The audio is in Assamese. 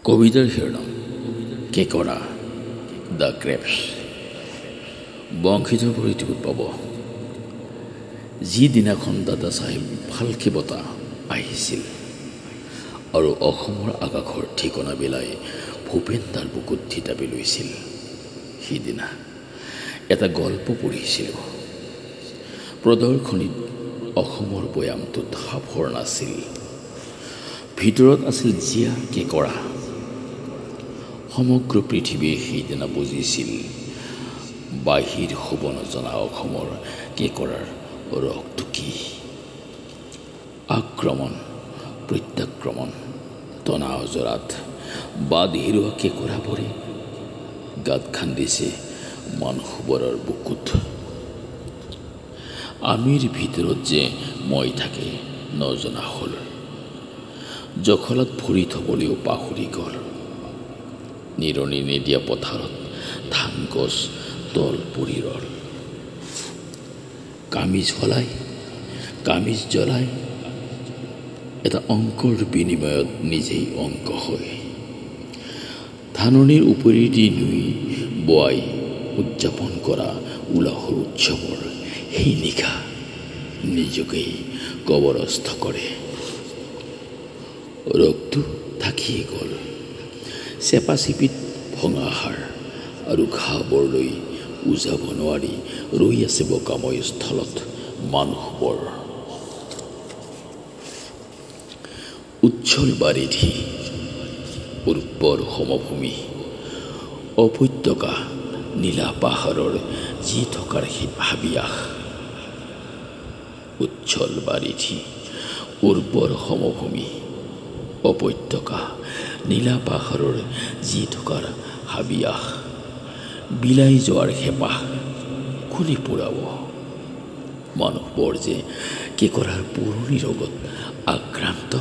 কবিতাৰ শিৰোনাম কেকৰা দ্য ক্ৰেপছ। বংশীধৰ পৰিটোত পাব। যিদিনাখন দাদা চাহেব ফাল্কে বঁটা আহিছিল আৰু অসমৰ আকাশৰ ঠিকনা বিলাই ভূপেন দাৰ বুকুত থিতাপি লৈছিল, সিদিনা এটা গল্প পঢ়িছিলোঁ। প্ৰদৰ্শনীত অসমৰ বৈয়ামটোত সাফৰ নাছিল, ভিতৰত আছিল জীয়া কেকৰা। সমগ্ৰ পৃথিৱীয়ে সেইদিনা বুজিছিল বাহিৰ হ'ব নজনা অসমৰ কেকৰাৰ ৰসটো কি। আক্ৰমণ প্ৰত্যাক্ৰমণ টনা অজৰাত বাদ হেৰুৱা কেকৰাবোৰে গাঁত খান্দিছে মানুহবোৰৰ বুকুত। আমিৰ ভিতৰত যে মই থাকে নজনা হ'ল, জখলাত ভৰি থবলৈও পাহৰি গ'ল। নিৰণি নিদিয়া পথাৰত ধান গছ তল পৰি ৰল। কামিজ জ্বলাই এটা অংকৰ বিনিময়ত নিজেই অংক হয়। ধাননিৰ উপৰেদি নুই বোৱাই উদযাপন কৰা উলাহৰ উৎসৱৰ সেই নিশা নিজকেই কবৰস্থ কৰে। ৰক্তটো থাকিয়ে গ'ল, চেপা চিপিত ভঙা হাৰ আৰু ঘাঁহবোৰ লৈ উজাব নোৱাৰি ৰৈ আছে বোকাময় স্থলত মানুহবোৰ। উচ্ছল বাৰিধি উৰ্বৰ সমভূমি, উপত্যকা নীলা পাহাৰৰ যি থকাৰ হাবিয়াস। উচ্ছল বাৰিধি উৰ্বৰ সমভূমি, উপত্যকা নীলা পাহাৰৰ যি থকাৰ হাবিয়াস। বিলাই যোৱাৰ হেঁপাহ কোনে পুৰাব? মানুহবোৰ যে কেকৰাৰ পুৰণি ৰোগত আক্ৰান্ত।